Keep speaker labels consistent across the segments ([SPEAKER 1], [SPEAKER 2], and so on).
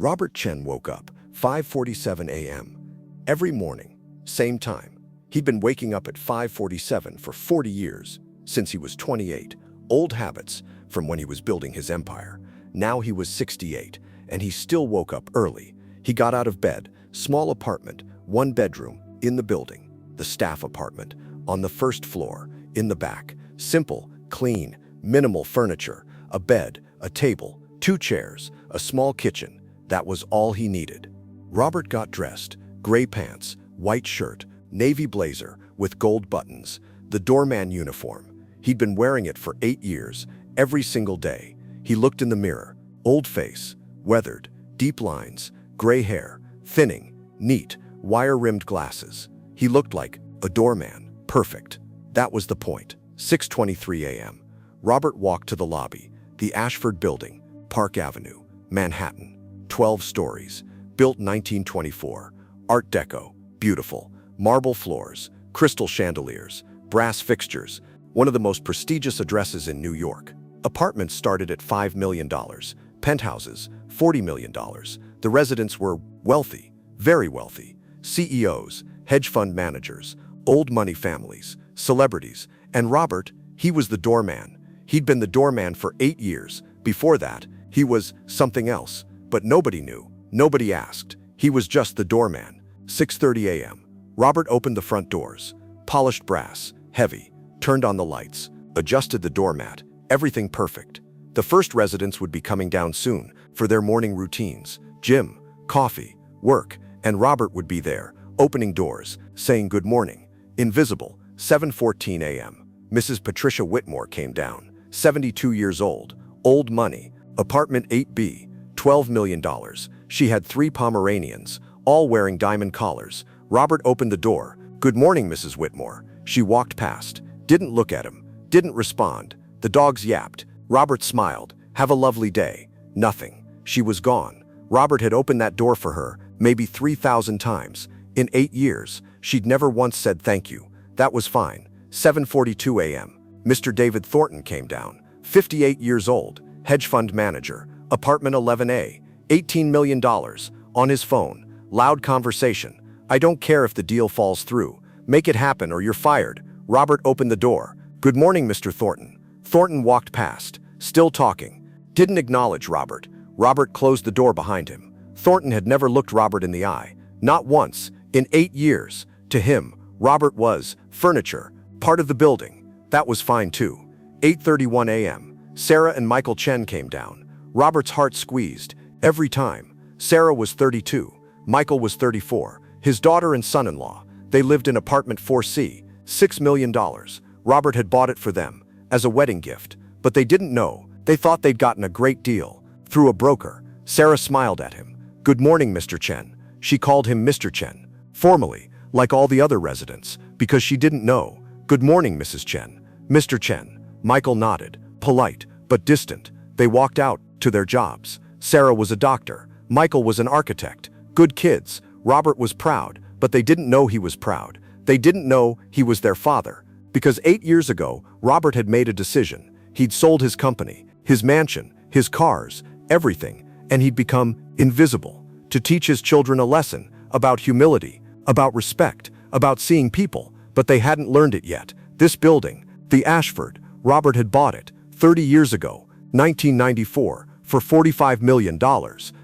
[SPEAKER 1] Robert Chen woke up 5:47 a.m. every morning, same time. He'd been waking up at 5:47 for 40 years, since he was 28. Old habits from when he was building his empire. Now he was 68, and he still woke up early. He got out of bed, small apartment, one bedroom, in the building. The staff apartment, on the first floor, in the back. Simple, clean, minimal furniture, a bed, a table, 2 chairs, a small kitchen. That was all he needed. Robert got dressed, gray pants, white shirt, navy blazer with gold buttons, the doorman uniform. He'd been wearing it for 8 years, every single day. He looked in the mirror, old face, weathered, deep lines, gray hair, thinning, neat, wire-rimmed glasses. He looked like a doorman, perfect. That was the point. 6:23 a.m. Robert walked to the lobby, the Ashford Building, Park Avenue, Manhattan. 12 stories, built 1924. Art Deco, beautiful. Marble floors, crystal chandeliers, brass fixtures. One of the most prestigious addresses in New York. Apartments started at $5 million. Penthouses, $40 million. The residents were wealthy, very wealthy. CEOs, hedge fund managers, old money families, celebrities. And Robert, he was the doorman. He'd been the doorman for 8 years. Before that, he was something else. But nobody knew. Nobody asked. He was just the doorman. 6:30 a.m. Robert opened the front doors. Polished brass, heavy. Turned on the lights. Adjusted the doormat. Everything perfect. The first residents would be coming down soon for their morning routines. Gym, coffee, work, and Robert would be there, opening doors, saying good morning. Invisible. 7:14 a.m. Mrs. Patricia Whitmore came down. 72 years old. Old money. Apartment 8B. $12 million. She had 3 Pomeranians, all wearing diamond collars. Robert opened the door. Good morning, Mrs. Whitmore. She walked past. Didn't look at him. Didn't respond. The dogs yapped. Robert smiled. Have a lovely day. Nothing. She was gone. Robert had opened that door for her, maybe 3,000 times. In 8 years, she'd never once said thank you. That was fine. 7:42 a.m. Mr. David Thornton came down. 58 years old. Hedge fund manager. Apartment 11A. $18 million. On his phone. Loud conversation. I don't care if the deal falls through. Make it happen or you're fired. Robert opened the door. Good morning, Mr. Thornton. Thornton walked past, still talking. Didn't acknowledge Robert. Robert closed the door behind him. Thornton had never looked Robert in the eye. Not once. In 8 years. To him, Robert was furniture. Part of the building. That was fine too. 8:31 a.m. Sarah and Michael Chen came down. Robert's heart squeezed. Every time. Sarah was 32. Michael was 34. His daughter and son-in-law. They lived in apartment 4C. $6 million. Robert had bought it for them. As a wedding gift. But they didn't know. They thought they'd gotten a great deal. Through a broker. Sarah smiled at him. Good morning, Mr. Chen. She called him Mr. Chen. Formally. Like all the other residents. Because she didn't know. Good morning, Mrs. Chen. Mr. Chen. Michael nodded. Polite, but distant. They walked out to their jobs. Sarah was a doctor. Michael was an architect. Good kids. Robert was proud, but they didn't know he was proud. They didn't know he was their father. Because 8 years ago, Robert had made a decision. He'd sold his company, his mansion, his cars, everything, and he'd become invisible to teach his children a lesson about humility, about respect, about seeing people, but they hadn't learned it yet. This building, the Ashford, Robert had bought it 30 years ago, 1994, for $45 million.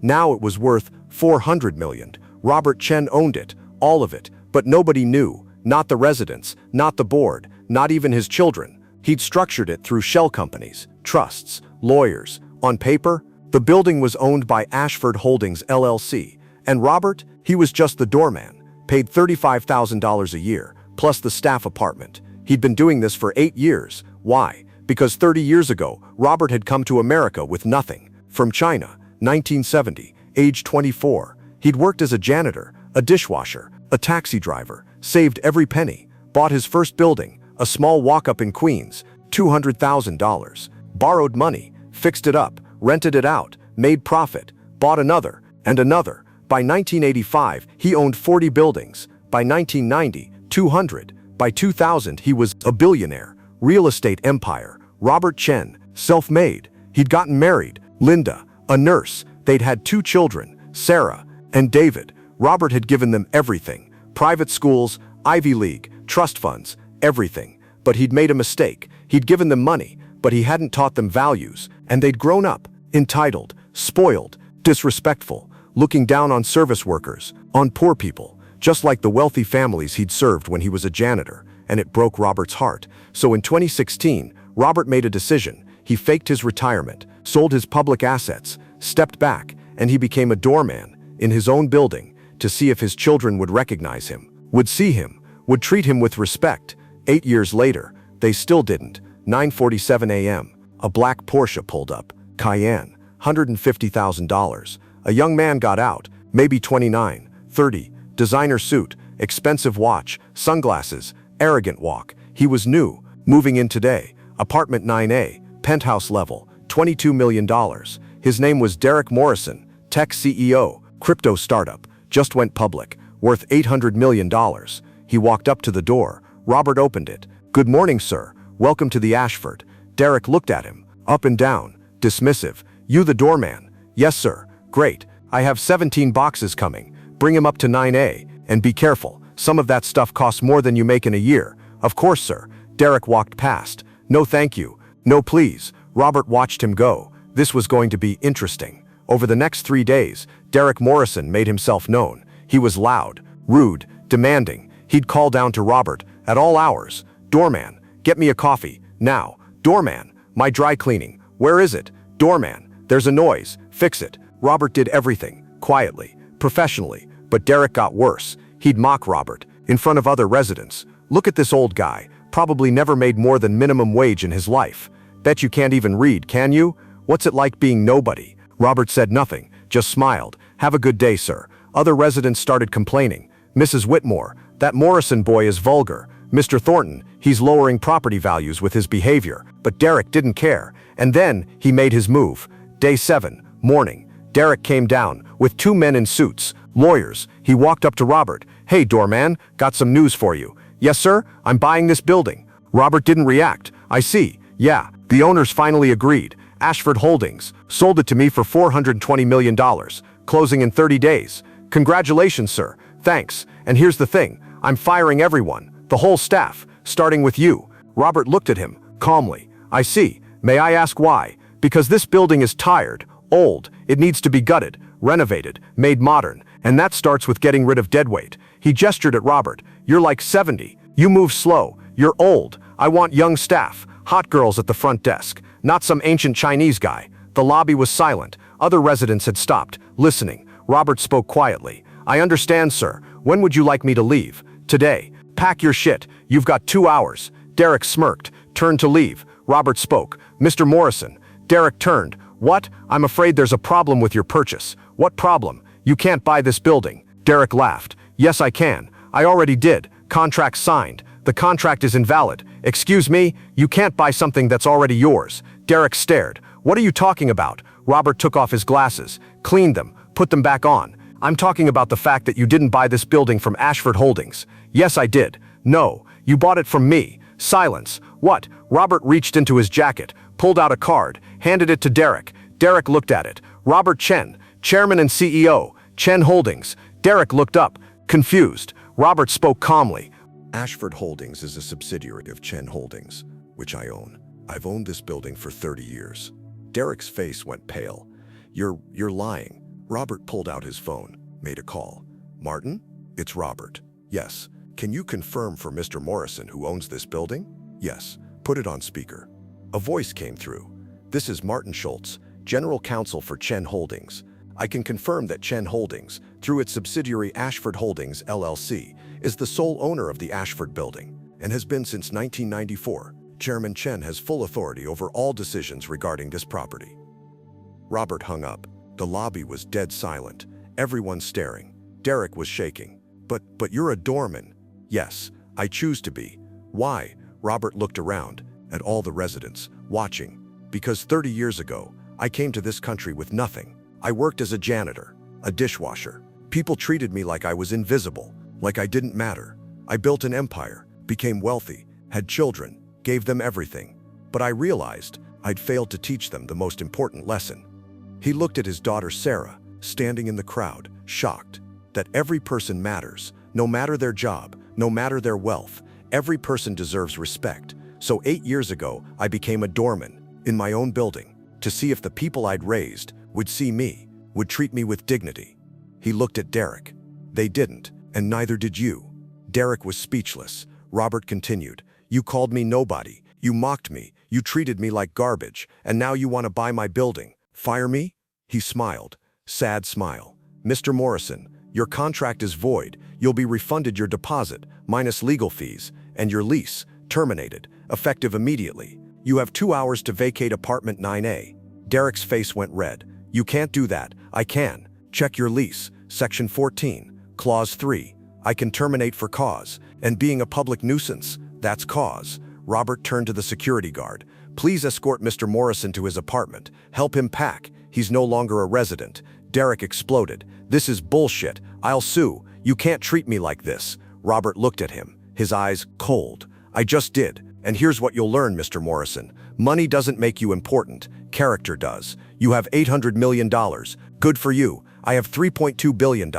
[SPEAKER 1] Now it was worth $400 million. Robert Chen owned it, all of it, but nobody knew, not the residents, not the board, not even his children. He'd structured it through shell companies, trusts, lawyers. On paper, the building was owned by Ashford Holdings LLC, and Robert, he was just the doorman, paid $35,000 a year, plus the staff apartment. He'd been doing this for 8 years. Why? Because 30 years ago, Robert had come to America with nothing. From China, 1970, age 24. He'd worked as a janitor, a dishwasher, a taxi driver, saved every penny, bought his first building, a small walk-up in Queens, $200,000, borrowed money, fixed it up, rented it out, made profit, bought another, and another. By 1985, he owned 40 buildings. By 1990, 200. By 2000, he was a billionaire. Real estate empire. Robert Chen, self-made. He'd gotten married. Linda, a nurse. They'd had 2 children. Sarah, and David. Robert had given them everything: private schools, Ivy League, trust funds, everything. But he'd made a mistake. He'd given them money, but he hadn't taught them values, and they'd grown up, entitled, spoiled, disrespectful, looking down on service workers, on poor people, just like the wealthy families he'd served when he was a janitor, and it broke Robert's heart. So in 2016, Robert made a decision. He faked his retirement, sold his public assets, stepped back, and he became a doorman in his own building to see if his children would recognize him, would see him, would treat him with respect. 8 years later, they still didn't. 9:47 a.m., a black Porsche pulled up, Cayenne, $150,000. A young man got out, maybe 29, 30, designer suit, expensive watch, sunglasses, arrogant walk. He was new, moving in today, apartment 9A, penthouse level, $22 million. His name was Derek Morrison, tech CEO, crypto startup, just went public, worth $800 million. He walked up to the door. Robert opened it. "Good morning, sir. Welcome to the Ashford." Derek looked at him, up and down, dismissive. "You the doorman?" "Yes, sir." "Great. I have 17 boxes coming. Bring him up to 9A, and be careful. Some of that stuff costs more than you make in a year." "Of course, sir." Derek walked past. "No, thank you. No, please." Robert watched him go. This was going to be interesting. Over the next 3 days, Derek Morrison made himself known. He was loud, rude, demanding. He'd call down to Robert at all hours. "Doorman, get me a coffee, now." "Doorman, my dry cleaning, where is it?" "Doorman, there's a noise, fix it." Robert did everything, quietly, professionally, but Derek got worse. He'd mock Robert, in front of other residents. "Look at this old guy, probably never made more than minimum wage in his life. Bet you can't even read, can you? What's it like being nobody?" Robert said nothing, just smiled. "Have a good day, sir." Other residents started complaining. "Mrs. Whitmore, that Morrison boy is vulgar. Mr. Thornton, he's lowering property values with his behavior." But Derek didn't care. And then he made his move. Day 7, morning. Derek came down with 2 men in suits, lawyers. He walked up to Robert. "Hey, doorman, got some news for you." "Yes, sir, I'm buying this building." Robert didn't react. "I see. Yeah, the owners finally agreed. Ashford Holdings sold it to me for $420 million, closing in 30 days. "Congratulations, sir." "Thanks. And here's the thing. I'm firing everyone, the whole staff, starting with you." Robert looked at him, calmly. "I see. May I ask why?" "Because this building is tired, old, it needs to be gutted, renovated, made modern, and that starts with getting rid of deadweight." He gestured at Robert. "You're like 70. You move slow. You're old. I want young staff, hot girls at the front desk, not some ancient Chinese guy." The lobby was silent. Other residents had stopped, listening. Robert spoke quietly. "I understand, sir. When would you like me to leave?" "Today. Pack your shit. You've got 2 hours." Derek smirked, turned to leave. Robert spoke. "Mr. Morrison." Derek turned. "What? I'm afraid there's a problem with your purchase." "What problem?" "You can't buy this building." Derek laughed. "Yes, I can. I already did. Contract signed. The contract is invalid." "Excuse me? You can't buy something that's already yours." Derek stared. "What are you talking about?" Robert took off his glasses, cleaned them, put them back on. "I'm talking about the fact that you didn't buy this building from Ashford Holdings." "Yes, I did." "No, you bought it from me." Silence. "What?" Robert reached into his jacket, pulled out a card, handed it to Derek. Derek looked at it. "Robert Chen, Chairman and CEO, Chen Holdings." Derek looked up, confused. Robert spoke calmly.
[SPEAKER 2] Ashford Holdings is a subsidiary of Chen Holdings, which I own. I've owned this building for 30 years. Derek's face went pale. You're lying." Robert pulled out his phone, made a call. "Martin? It's Robert." "Yes. Can you confirm for Mr. Morrison who owns this building?" "Yes. Put it on speaker." A voice came through. "This is Martin Schultz, General Counsel for Chen Holdings. I can confirm that Chen Holdings, through its subsidiary Ashford Holdings LLC, is the sole owner of the Ashford building and has been since 1994. Chairman Chen has full authority over all decisions regarding this property." Robert hung up. The lobby was dead silent, everyone staring. Derek was shaking. But you're a doorman." "Yes, I choose to be." "Why?" Robert looked around, at all the residents, watching. "Because 30 years ago, I came to this country with nothing. I worked as a janitor, a dishwasher. People treated me like I was invisible, like I didn't matter. I built an empire, became wealthy, had children, gave them everything. But I realized I'd failed to teach them the most important lesson." He looked at his daughter Sarah, standing in the crowd, shocked that every person matters, no matter their job, no matter their wealth. Every person deserves respect. So 8 years ago, I became a doorman in my own building to see if the people I'd raised would see me, would treat me with dignity. He looked at Derek. They didn't, and neither did you. Derek was speechless. Robert continued, "You called me nobody. You mocked me. You treated me like garbage. And now you want to buy my building. Fire me?" He smiled. Sad smile. "Mr. Morrison, your contract is void. You'll be refunded your deposit, minus legal fees, and your lease, terminated, effective immediately. You have 2 hours to vacate apartment 9A. Derek's face went red. "You can't do that." "I can. Check your lease. Section 14, Clause 3. I can terminate for cause, and being a public nuisance, that's cause." Robert turned to the security guard. "Please escort Mr. Morrison to his apartment. Help him pack. He's no longer a resident." Derek exploded. "This is bullshit. I'll sue. You can't treat me like this." Robert looked at him, his eyes cold. "I just did. And here's what you'll learn, Mr. Morrison. Money doesn't make you important. Character does. You have $800 million. Good for you. I have $3.2 billion.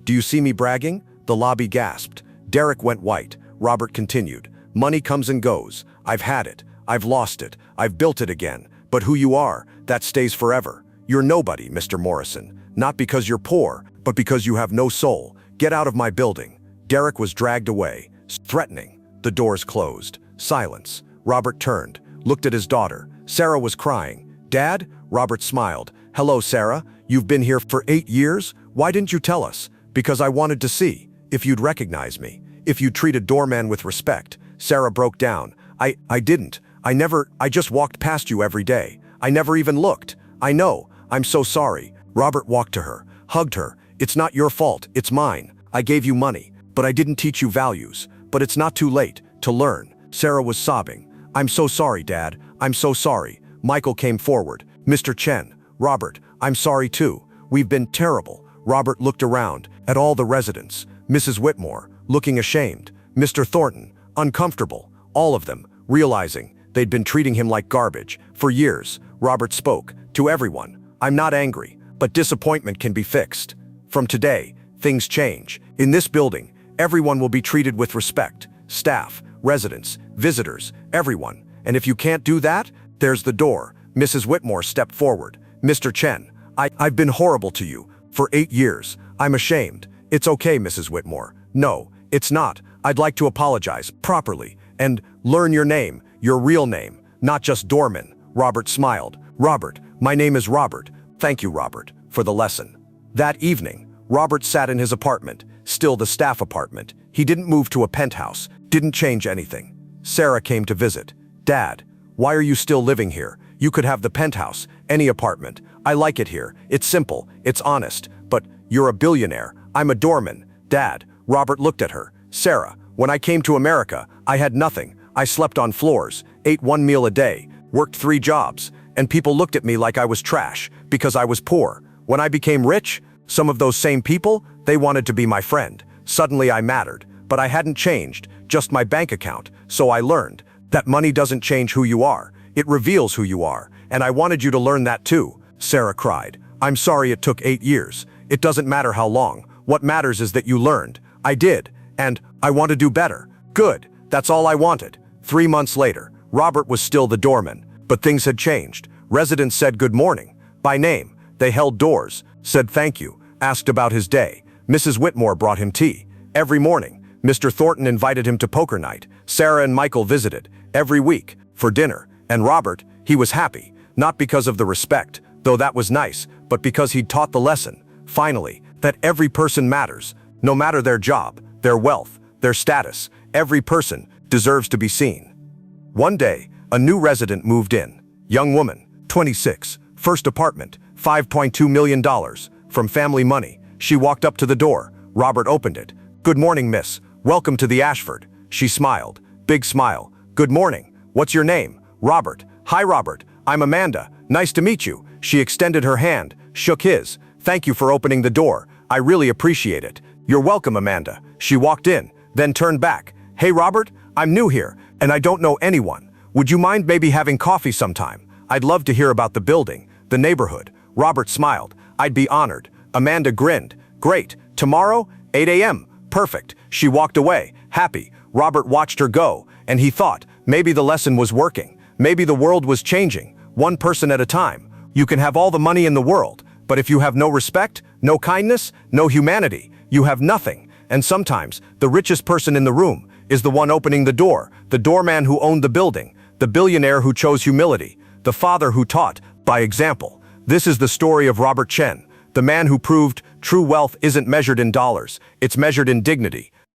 [SPEAKER 2] Do you see me bragging?" The lobby gasped. Derek went white. Robert continued. "Money comes and goes. I've had it. I've lost it. I've built it again. But who you are, that stays forever. You're nobody, Mr. Morrison. Not because you're poor, but because you have no soul. Get out of my building." Derek was dragged away, threatening. The doors closed. Silence. Robert turned, looked at his daughter. Sarah was crying. "Dad?" Robert smiled. "Hello, Sarah. You've been here for 8 years? Why didn't you tell us?" "Because I wanted to see if you'd recognize me, if you'd treat a doorman with respect." Sarah broke down. I didn't. I just walked past you every day. I never even looked." "I know. I'm so sorry." Robert walked to her, hugged her. "It's not your fault, it's mine. I gave you money, but I didn't teach you values. But it's not too late to learn." Sarah was sobbing. "I'm so sorry, Dad. I'm so sorry." Michael came forward. "Mr. Chen, Robert, I'm sorry too. We've been terrible." Robert looked around at all the residents. Mrs. Whitmore, looking ashamed. Mr. Thornton, uncomfortable. All of them, realizing they'd been treating him like garbage for years. Robert spoke to everyone. "I'm not angry, but disappointment can be fixed. From today, things change. In this building, everyone will be treated with respect. Staff, residents, visitors, everyone. And if you can't do that, there's the door." Mrs. Whitmore stepped forward. "Mr. Chen, I've been horrible to you for 8 years. I'm ashamed." "It's okay, Mrs. Whitmore." "No, it's not. I'd like to apologize properly and learn your name, your real name, not just Doorman." Robert smiled. "Robert, my name is Robert." "Thank you, Robert, for the lesson." That evening, Robert sat in his apartment, still the staff apartment. He didn't move to a penthouse, didn't change anything. Sarah came to visit. "Dad, why are you still living here? You could have the penthouse, any apartment. I like it here. It's simple, it's honest. But you're a billionaire. I'm a doorman." "Dad," Robert looked at her. "Sarah, when I came to America, I had nothing. I slept on floors, ate 1 meal a day, worked 3 jobs, and people looked at me like I was trash because I was poor. When I became rich, some of those same people, they wanted to be my friend. Suddenly I mattered, but I hadn't changed, just my bank account. So I learned that money doesn't change who you are. It reveals who you are. And I wanted you to learn that too." Sarah cried. "I'm sorry it took 8 years. It doesn't matter how long. What matters is that you learned." "I did. And I want to do better." "Good. That's all I wanted." 3 months later, Robert was still the doorman, but things had changed. Residents said good morning, by name. They held doors, said thank you, asked about his day. Mrs. Whitmore brought him tea. Every morning, Mr. Thornton invited him to poker night. Sarah and Michael visited, every week, for dinner. And Robert, he was happy, not because of the respect, though that was nice, but because he'd taught the lesson, finally, that every person matters, no matter their job, their wealth, their status. Every person deserves to be seen. One day, a new resident moved in. Young woman, 26, first apartment, $5.2 million, from family money. She walked up to the door. Robert opened it. "Good morning, miss. Welcome to the Ashford." She smiled. Big smile. "Good morning. What's your name?" "Robert." "Hi, Robert. I'm Amanda. Nice to meet you." She extended her hand, shook his. "Thank you for opening the door. I really appreciate it." "You're welcome, Amanda." She walked in, then turned back. "Hey, Robert, I'm new here, and I don't know anyone. Would you mind maybe having coffee sometime? I'd love to hear about the building, the neighborhood." Robert smiled. "I'd be honored.
[SPEAKER 1] Amanda grinned. Great. Tomorrow, 8 a.m. Perfect. She walked away, happy. Robert watched her go, and he thought, maybe the lesson was working. Maybe the world was changing, one person at a time. You can have all the money in the world, but if you have no respect, no kindness, no humanity, you have nothing. And sometimes, the richest person in the room is the one opening the door, the doorman who owned the building, the billionaire who chose humility, the father who taught by example. This is the story of Robert Chen, the man who proved true wealth isn't measured in dollars, it's measured in dignity.